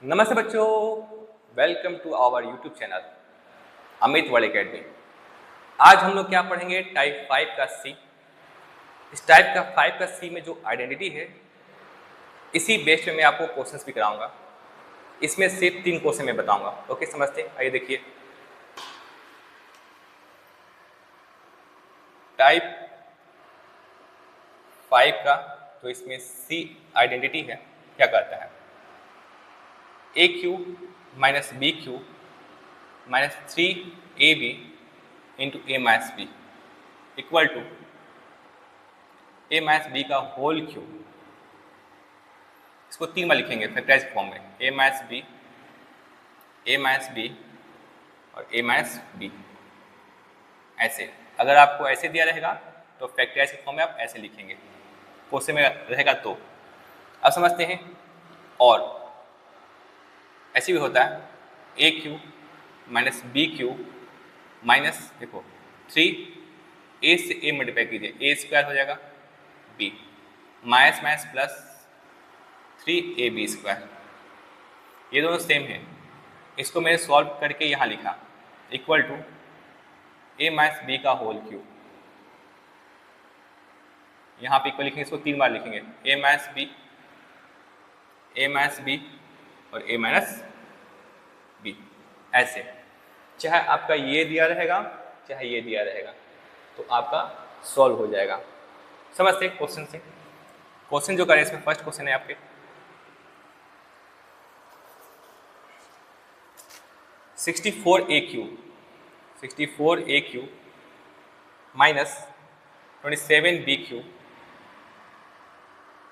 नमस्ते बच्चों, welcome to our YouTube channel Amit World Academy. आज हम लोग क्या पढ़ेंगे? टाइप 5 का सी। इस टाइप का 5 का सी में जो आइडेंटिटी है, इसी बेस पे मैं आपको क्वेश्चंस भी कराऊंगा। इसमें सिर्फ 3 क्वेश्चन मैं बताऊंगा। ओके, समझते हैं? आइए देखिए, टाइप 5 का जो इसमें सी आइडेंटिटी है क्या कहता है? A cube minus b cube minus 3ab into a minus b equal to a minus b का होल क्यूब। इसको 3 बार लिखेंगे फैक्टराइज फॉर्म में, a minus b, a minus b और ए माइनस बी। ऐसे अगर आपको ऐसे दिया रहेगा तो फैक्टराइज के फॉर्म में आप ऐसे लिखेंगे, क्वेश्चन में रहेगा तो। अब समझते हैं। और ऐसे भी होता है a cube minus b cube minus, देखो 3 ए से ए मल्टीप्लाई कीजिए, ए स्क्वायर हो जाएगा b minus minus plus 3ab square. ये दोनों सेम है। इसको मैंने सॉल्व करके यहाँ लिखा equal to a minus b का होल क्यूब। यहाँ पे इक्वल लिखेंगे, इसको 3 बार लिखेंगे, a minus b, a minus b और ए माइनस बी। ऐसे चाहे आपका ये दिया रहेगा चाहे ये दिया रहेगा तो आपका सॉल्व हो जाएगा। समझते क्वेश्चन से? क्वेश्चन जो करें इसमें फर्स्ट क्वेश्चन है आपके 64a³ minus 27b³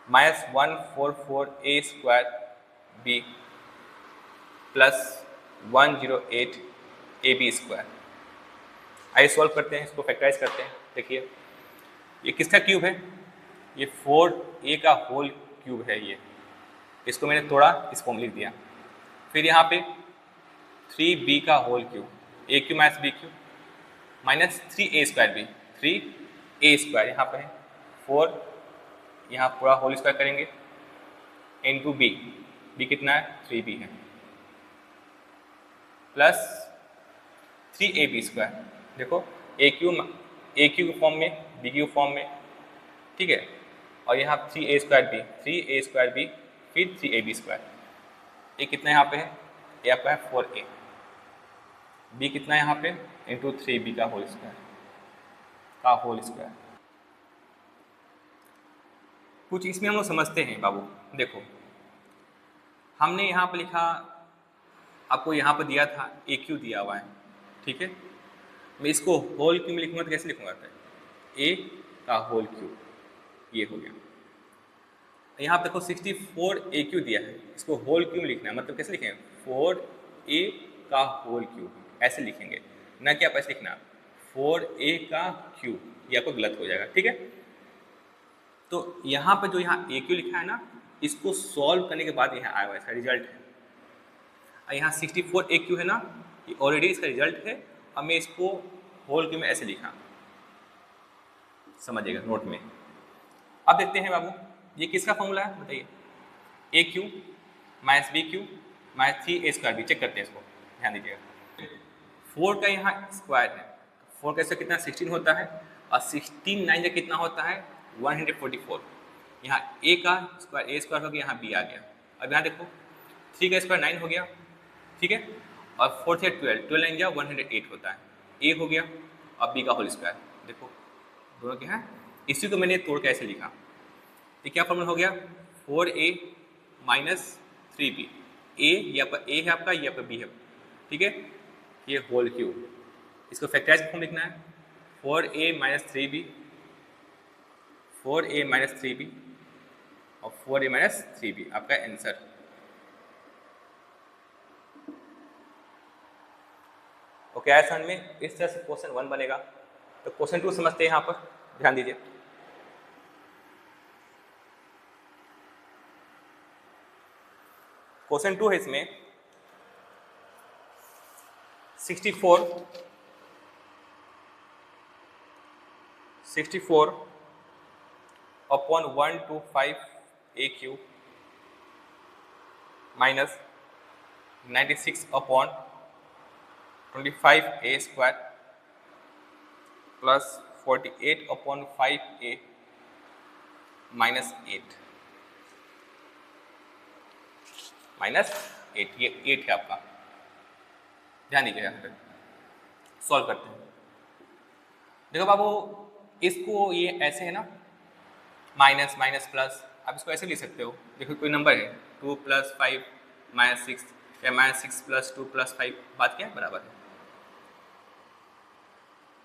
minus 144a² plus 108ab²। आइए सॉल्व करते हैं, इसको फैक्टराइज करते हैं। देखिए ये किसका क्यूब है? ये 4a का होल क्यूब है। ये इसको मैंने तोड़ा, इसको लिख दिया। फिर यहाँ पे 3b का whole cube, a cube minus b cube minus 3a²b, 3a² यहाँ पे है, 4 यहाँ पूरा होल स्क्वायर करेंगे इनटू b, b कितना है? 3b है, प्लस 3ab²। देखो ए क्यू के फॉर्म में, बी क्यू फॉर्म में, ठीक है। और यहाँ 3a²b, 3a²b फिर 3ab²। ए कितना यहाँ पे है? ए आपका है 4a, बी कितना है यहाँ पे? इंटू 3b का होल स्क्वायर कुछ इसमें हम लोग समझते हैं बाबू। देखो हमने यहाँ पर लिखा, आपको यहाँ पर दिया था ए क्यू दिया हुआ है, ठीक है। मैं इसको होल क्यूब में लिखूंगा तो कैसे लिखूंगा? ए का होल क्यूब, ये हो गया। यहाँ देखो 64a³ दिया है, इसको होल क्यूब लिखना है, मतलब कैसे लिखेंगे? 4a का होल क्यूब, ऐसे लिखेंगे, ना कि आप ऐसे लिखना 4a का क्यूब, ये आपको गलत हो जाएगा, ठीक है। तो यहाँ पर जो यहाँ a³ लिखा है ना, इसको सॉल्व करने के बाद यहाँ आया हुआ इसका रिजल्ट है। यहाँ 64a³ है ना, ये ऑलरेडी इसका रिजल्ट है। अब मैं इसको होल क्यूब में ऐसे लिखा, समझिएगा नोट में। अब देखते हैं बाबू, ये किसका फॉर्मूला है बताइए? a³ minus b³ minus 3a²b। Check करते हैं इसको, ध्यान दीजिएगा। 4 का यहाँ स्क्वायर है, 4 का स्क्वायर कितना? 16 होता है, और 16 9 का कितना होता है? 144। यहाँ a का स्क्वायर a² हो गया, यहाँ b आ गया। अब यहाँ देखो 3 का स्क्वायर 9 हो गया, ठीक है, और 4 से 12, 12 9 जा 108 होता है, a हो गया और b का होल स्क्वायर। देखो दोनों क्या है, इसी को मैंने तोड़ के ऐसे लिखा। ये क्या फॉर्मूला हो गया? 4a minus 3b। ये आपका a है, आपका ये आपका b है, ठीक है। ये होल क्यूब, इसको फैक्टराइज फॉर्म लिखना है, 4a minus 3b, 4a minus 3b और 4a माइनस 3b आपका आंसर। ओके, आया समझ में? इस तरह से क्वेश्चन 1 बनेगा। तो क्वेश्चन 2 समझते हैं, यहाँ पर ध्यान दीजिए। क्वेश्चन 2 है इसमें 64 upon 125a³ minus 96/25a² plus 48/5a -8 ये 8 है आपका। ध्यान दीजिएगा, यहाँ पे सॉल्व करते हैं। देखो बाबू, इसको ये ऐसे है ना, माइनस माइनस प्लस, आप इसको ऐसे लिख सकते हो। देखो कोई नंबर है 2 + 5 - 6 या -6 + 2 + 5, बात क्या है, बराबर है।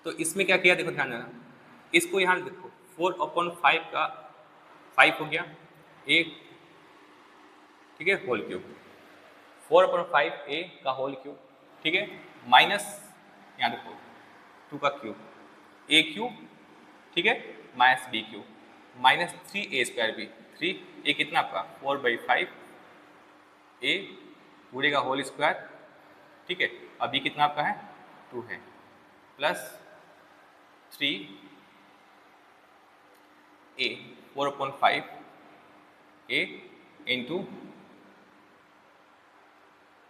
तो इसमें क्या किया, देखो ध्यान देना, इसको यहाँ देखो 4/5 का 5 हो गया a, ठीक है, होल क्यूब, 4/5a का होल क्यूब, ठीक है, माइनस यहाँ देखो 2 का क्यूब a³, ठीक है, -b³ -3a² 3 a कितना आपका 4/5a पूरे का होल स्क्वायर, ठीक है, और b कितना आपका है 2 है, प्लस 3a 4/5a इंटू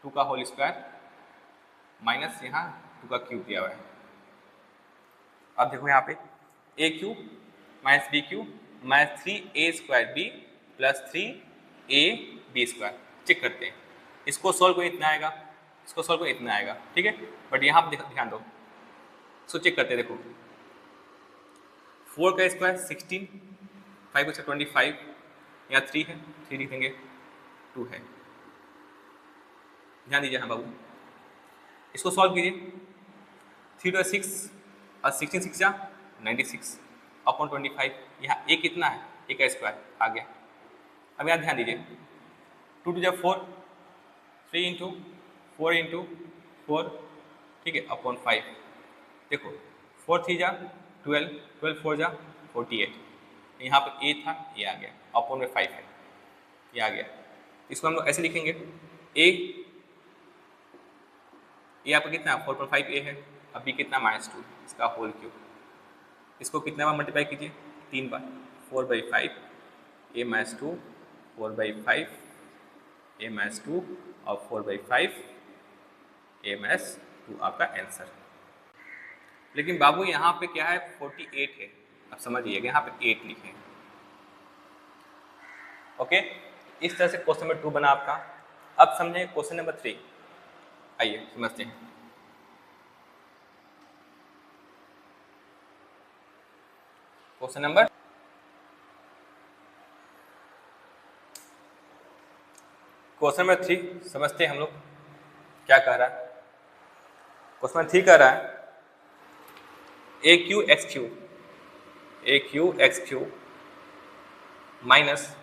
2 का होल स्क्वायर माइनस यहाँ 2 का क्यूब दिया हुआ है। अब देखो यहाँ पे a³ -b³ -3a² b plus 3ab², check करते हैं। इसको सॉल्व करें इतना आएगा, इसको सॉल्व करें इतना आएगा, ठीक है, बट यहाँ पे ध्यान दो, सो चेक करते हैं। देखो 4 का स्क्वायर 16, 5 का 25, यहाँ 3 है, 3 लिख देंगे, 2 है। ध्यान दीजिए हाँ बाबू, इसको सॉल्व कीजिए। 3 का 6 और 16 6 जा 96/25, यहाँ a कितना है, a का स्क्वायर आ गया। अब यहाँ ध्यान दीजिए 2 × 4, 3 × 4 × 4, ठीक है, अपॉन 5, देखो 4 3 जा 12, 12 4 जा 48, यहाँ पर a था, ये आ गया, अपॉन में 5 है, ये आ गया। इसको हम लोग ऐसे लिखेंगे a आपका कितना 4/5a है, अब b कितना -2, इसका होल क्यूब, इसको कितना बार मल्टीप्लाई कीजिए 3 बार, 4/5 a -2 4/5 a -2 और 4/5 a -2 आपका आंसर। लेकिन बाबू यहाँ पे क्या है 48 है, अब समझिएगा यहाँ पे 8 लिखे। ओके, इस तरह से क्वेश्चन नंबर 2 बना आपका। अब समझें क्वेश्चन नंबर 3, आइए समझते हैं। क्वेश्चन नंबर क्वेश्चन नंबर 3 समझते हैं हम लोग क्या कह रहा है। क्वेश्चन नंबर 3 कह रहा है AQX³ minus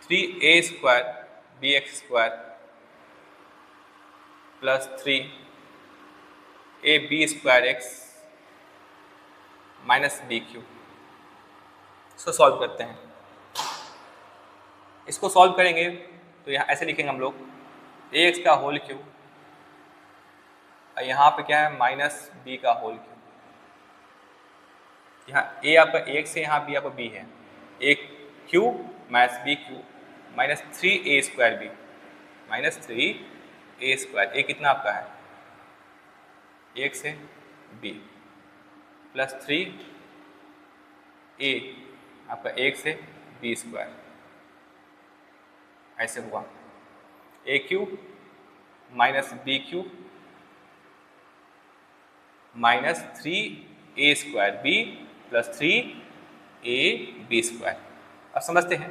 3a² bx² plus 3ab² x minus b³। इसको सॉल्व करते हैं। इसको सॉल्व करेंगे तो यहाँ ऐसे लिखेंगे हम लोग ax का होल क्यूब, यहाँ पे क्या है -b का होल क्यूब। यहाँ a आपका ax है, यहाँ b आपका b है, a³ -b³ -3a² b -3a², a कितना आपका है ax है b प्लस 3a आपका ax है b², ऐसे हुआ a³ -b³ -3a² b plus 3ab²। अब समझते हैं।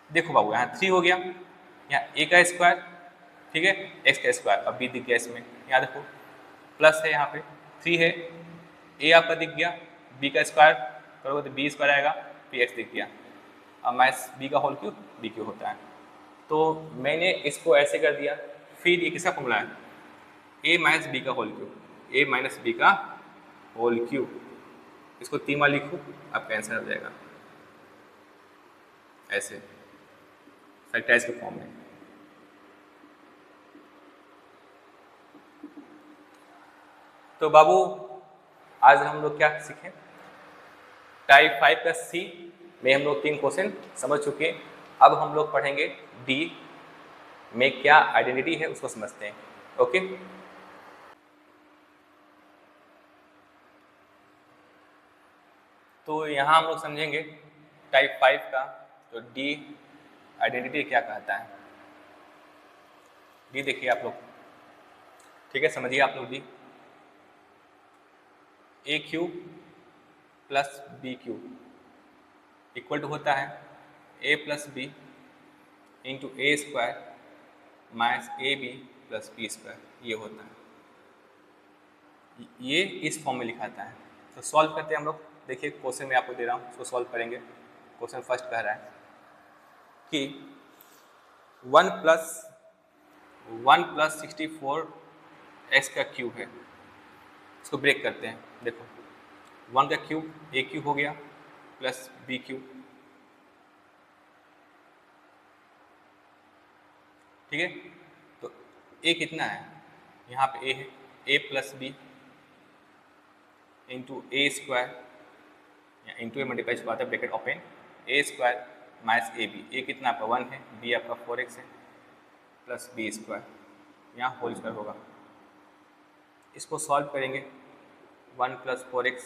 देखो बाबू यहाँ 3 हो गया, यहाँ a का स्क्वायर, ठीक है, x का स्क्वायर, अब b दिख गया इसमें, यहाँ देखो प्लस है, यहाँ पे 3 है, a आपका दिख गया, b का स्क्वायर करोगे तो b² आएगा, फिर x दिख गया, अब माइनस b का होल क्यूब b³ होता है। तो मैंने इसको ऐसे कर दिया। फिर ये किसका फॉर्मूला है a - b का होल क्यूब, a - b का होल क्यूब, इसको 3 बार लिखो, आपका आंसर आ जाएगा ऐसे फैक्टराइज के फॉर्म में। तो बाबू आज हम लोग क्या सीखे, टाइप 5 का C में हम लोग 3 क्वेश्चन समझ चुके। अब हम लोग पढ़ेंगे D में क्या आइडेंटिटी है उसको समझते हैं। ओके, तो यहाँ हम लोग समझेंगे टाइप 5 का तो डी आइडेंटिटी क्या कहता है। डी देखिए आप लोग, ठीक है, समझिए आप लोग डी a cube plus b cube equal to होता है a plus b into a square minus a b plus b square, ये होता है, ये इस फॉर्म में लिखाता है। तो सॉल्व करते हैं हम लोग। देखिए क्वेश्चन में आपको दे रहा हूँ, उसको सॉल्व करेंगे। क्वेश्चन फर्स्ट कह रहा है कि 1 + 64 एक्स का क्यूब है। इसको ब्रेक करते हैं। देखो 1 का क्यूब ए क्यूब हो गया प्लस बी क्यूब, ठीक है। तो ए कितना है, यहाँ पे ए है, a plus b into a square, into a multiply छुपाते हैं, bracket open, a square minus a b. A कितना आपका 1 है, बी आपका 4x है, प्लस बी स्क्वायर, यहाँ होल स्क्वायर होगा। इसको सॉल्व करेंगे 1 + 4x,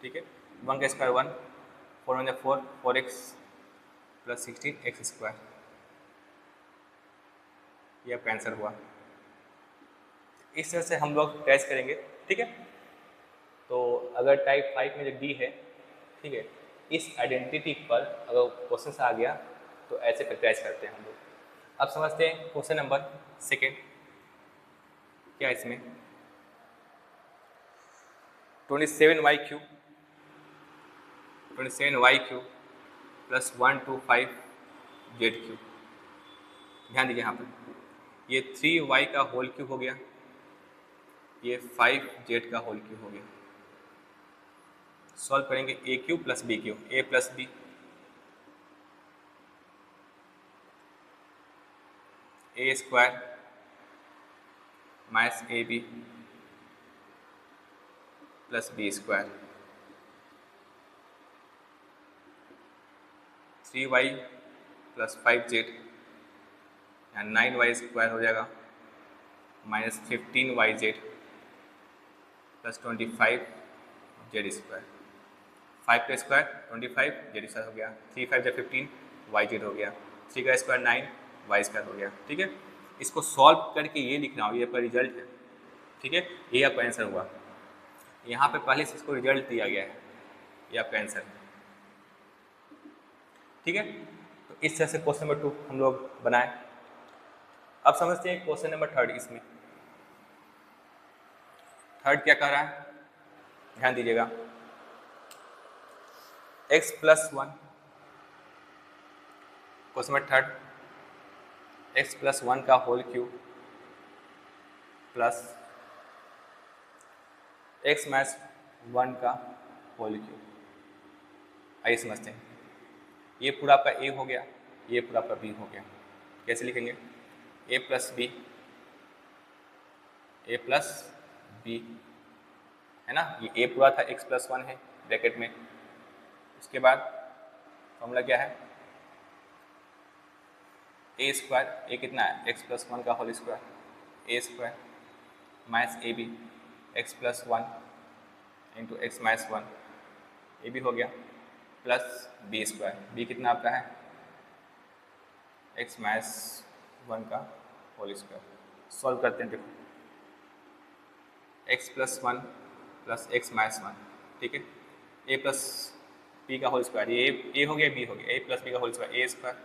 ठीक है, 1 का square 1, 4 × 4, 4x plus 16x square, ये आपका आंसर हुआ। इस तरह से हम लोग टेस्ट करेंगे, ठीक है। तो अगर टाइप 5 में जो डी है, ठीक है, इस आइडेंटिटी पर अगर क्वेश्चन आ गया तो ऐसे टेस्ट करते हैं हम लोग। अब समझते हैं क्वेश्चन नंबर सेकेंड क्या है। इसमें 27y³ प्लस 125z³। ध्यान दीजिए यहाँ पर, ये 3y का होल क्यूब हो गया, ये 5z का होल क्यूब हो गया। सॉल्व करेंगे a³ plus b³, a plus b, a square minus a b plus b square, 3y plus 5z, यहाँ 9y स्क्वायर हो जाएगा minus 15yz plus 25z square, 5 का स्क्वायर 25 z स्क्वायर हो गया, 3 5 × 15 yz हो गया, 3 का स्क्वायर 9 y स्क्वायर हो गया, ठीक है। इसको सॉल्व करके ये लिखना हो, ये आपका रिजल्ट है, ठीक है, ये आपका आंसर हुआ। यहाँ पे पहले से इसको रिजल्ट दिया गया है, ये आपका आंसर है, ठीक है। तो इस तरह से क्वेश्चन नंबर 2 हम लोग बनाए। अब समझते हैं क्वेश्चन नंबर 3 इसमें। थर्ड क्या कह रहा है, ध्यान दीजिएगा, x + 1, क्वेश्चन नंबर 3, x + 1 का होल क्यूब प्लस x - 1 का होल क्यूब। आइए समझते हैं, ये पूरा आपका a हो गया, ये पूरा आपका b हो गया। कैसे लिखेंगे, a प्लस b है ना, ये a पूरा था, x + 1 है ब्रैकेट में। उसके बाद फॉर्मूला क्या है, a स्क्वायर, a कितना है, x + 1 का whole square, a square minus a b, x + 1 into x - 1, ये भी हो गया, प्लस बी स्क्वायर, बी कितना आपका है, x - 1 का होल स्क्वायर। सॉल्व करते हैं, देखो x + 1 प्लस x - 1, ठीक है, a प्लस b का होल स्क्वायर, ये a हो गया, b हो गया, a प्लस b का whole square, a square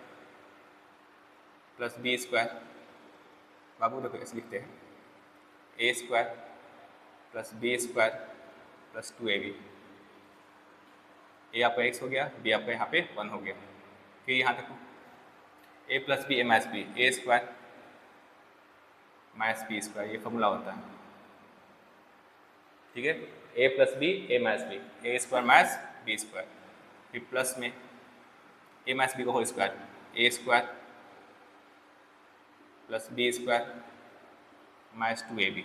plus b square. बाबू देखो ऐसे लिखते हैं, a square plus b square plus 2ab, a आपका x हो गया, b आपका यहाँ पे 1 हो गया। फिर यहाँ देखो a plus b, a minus b, a square minus b square, ये फॉर्मूला होता है, ठीक है, a plus b, a minus b, a square minus b square, फिर प्लस में a माइनस बी का whole square, a square plus b square minus 2ab।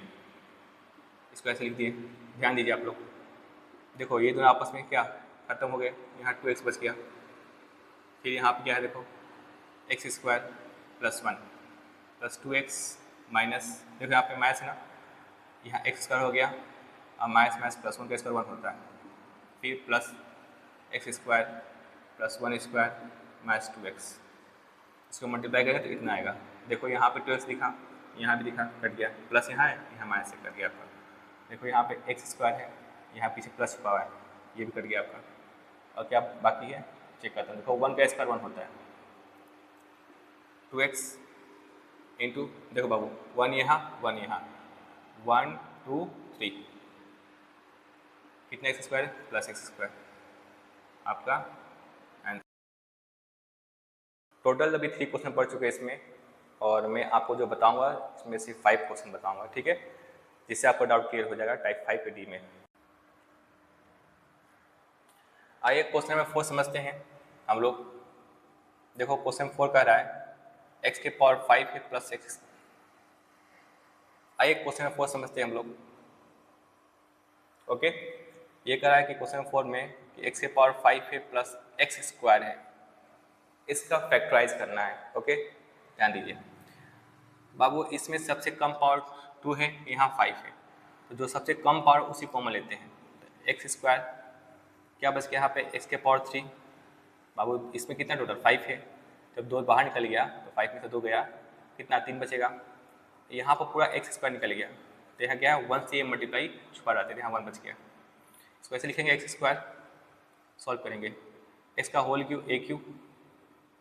इसको ऐसे लिख दिए। ध्यान दीजिए आप लोग, देखो ये दोनों आपस में क्या खत्म हो गए, यहाँ 2x बच गया। फिर यहाँ पे क्या है, देखो x square plus 1, plus 2x minus, देखो यहाँ पे माइनस है ना, यहाँ एक्स स्क्वायर हो गया, अब माइनस माइनस प्लस 1 का स्क्वायर 1 होता है, फिर plus x square plus 1 square minus 2x, इसको मल्टीप्लाई करें तो इतना आएगा। देखो यहाँ पे 2x दिखा, यहाँ भी दिखा, कट गया, प्लस यहाँ है, यहाँ माइनस से कट गया आपका। देखो यहाँ पे एक्स स्क्वायर है, यहाँ पीछे प्लस छुपा हुआ है, ये भी कट गया आपका। और क्या बाकी है चेक करता हूँ। देखो 1 का स्क्वायर 1 होता है, 2x इंटू, देखो बाबू 1 यहाँ 1 यहाँ, 1 2 3, कितना x square plus x square, आपका आंसर। टोटल अभी 3 क्वेश्चन पढ़ चुके हैं इसमें, और मैं आपको जो बताऊंगा इसमें सिर्फ 5 क्वेश्चन बताऊंगा, ठीक है, जिससे आपको डाउट क्लियर हो जाएगा टाइप 5 के डी में। आइए क्वेश्चन नंबर 4 समझते हैं हम लोग। देखो क्वेश्चन 4 कह रहा है x के पावर 5 है प्लस एक्स। आइए क्वेश्चन नंबर 4 समझते हैं हम लोग। ओके, ये कह रहा है कि क्वेश्चन 4 में कि x के पावर 5 है प्लस एक्स स्क्वायर है, इसका फैक्टराइज करना है। ओके, ध्यान दीजिए बाबू, इसमें सबसे कम पावर 2 है, यहाँ 5 है, तो जो सबसे कम पावर उसी कॉमन लेते हैं। तो एक्स स्क्वायर क्या बच गया यहाँ पे, x के पावर 3। बाबू इसमें कितना टोटल 5 है, जब 2 बाहर निकल गया तो 5 में से 2 गया, कितना 3 बचेगा। यहाँ पर पूरा एक्स स्क्वायर निकल गया, तो यहाँ क्या है 1 से ये मल्टीप्लाई छुपा रहता है, यहाँ 1 बच गया। इसको ऐसे लिखेंगे एक्स स्क्वायर, सॉल्व करेंगे, एक्स का होल क्यूब ए क्यूब,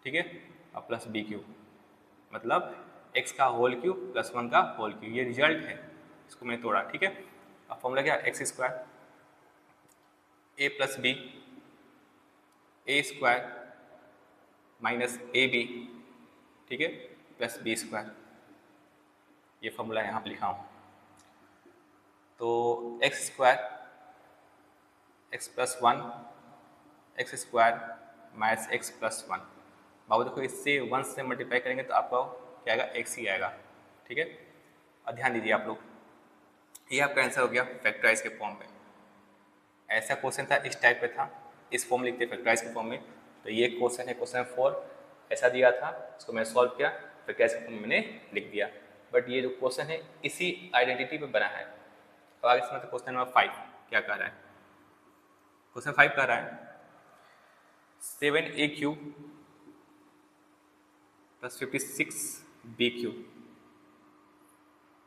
ठीक है, और प्लस बी क्यूब, मतलब एक्स का होल क्यूब प्लस 1 का होल क्यूब, ये रिजल्ट है, इसको मैंने तोड़ा, ठीक है। अब फॉर्मूला क्या, x square a plus b, a square minus a b, ठीक है, प्लस बी स्क्वायर, ये फॉर्मूला यहाँ पे लिखा हूँ। तो x square x plus 1 x square minus x plus 1। बाबू देखो इससे 1 से मल्टीप्लाई करेंगे तो आपका क्या आएगा, एक्स ही आएगा, ठीक है। और ध्यान दीजिए आप लोग, ये आपका आंसर हो गया फैक्टराइज के फॉर्म में। ऐसा क्वेश्चन था, इस टाइप पे था, इस फॉर्म लिखते फैक्टराइज के फॉर्म में। तो ये क्वेश्चन है क्वेश्चन 4, ऐसा दिया था, इसको मैंने सॉल्व किया, फैक्टराइज के फॉर्म में मैंने लिख दिया। बट ये जो क्वेश्चन है इसी आइडेंटिटी पे बना है। अब आगे समझते क्वेश्चन नंबर 5 क्या कह रहा है। क्वेश्चन 5 कह रहा है 7a cube plus 56b cube,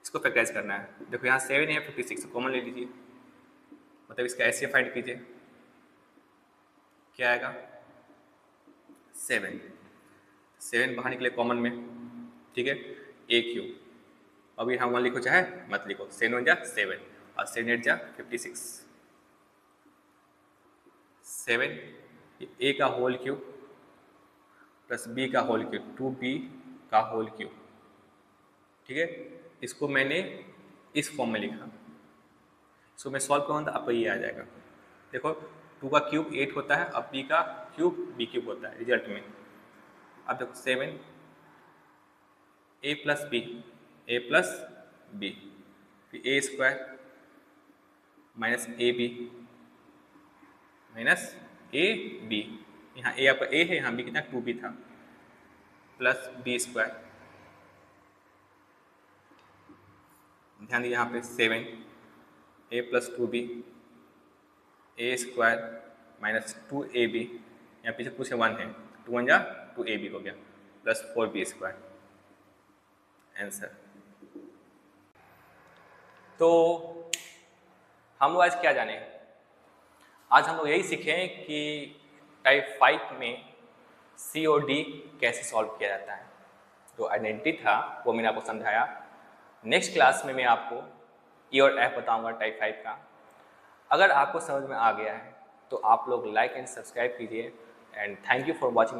इसको फैक्टराइज करना है। देखो यहाँ 7 है, 56 कॉमन ले लीजिए, मतलब इसका ऐसे फाइंड कीजिए, क्या आएगा 7 बाहर निकले कॉमन में, ठीक है, ए क्यूब। अब यहाँ 1 लिखो चाहे मत लिखो, 7 1 जा 7 और 7 8 जा 56, 7 ए का होल क्यूब प्लस बी का होल क्यूब, 2b का होल क्यूब, ठीक है। इसको मैंने इस फॉर्म में लिखा, इसको मैं सॉल्व करूँगा तो आपको ये आ जाएगा। देखो 2 का क्यूब 8 होता है, अब b का क्यूब b क्यूब होता है रिजल्ट में। अब देखो 7 a प्लस बी, फिर ए स्क्वायर माइनस ए बी, यहाँ ए आपका ए है, यहाँ बी कितना 2b था, प्लस बी स्क्वायर। ध्यान दीजिए यहाँ पे 7 a plus 2b, A square minus 2ab, यहाँ पीछे कुछ 1 है, 2 1 जा 2ab हो गया, प्लस 4b स्क्वायर, आंसर। तो हम लोग आज क्या जाने, आज हम लोग यही सीखें कि टाइप 5 में सी और डी कैसे सॉल्व किया जाता है। जो आइडेंटिटी था वो मैंने आपको समझाया। नेक्स्ट क्लास में मैं आपको ई और एफ बताऊंगा टाइप 5 का। अगर आपको समझ में आ गया है तो आप लोग लाइक एंड सब्सक्राइब कीजिए, and thank you for watching.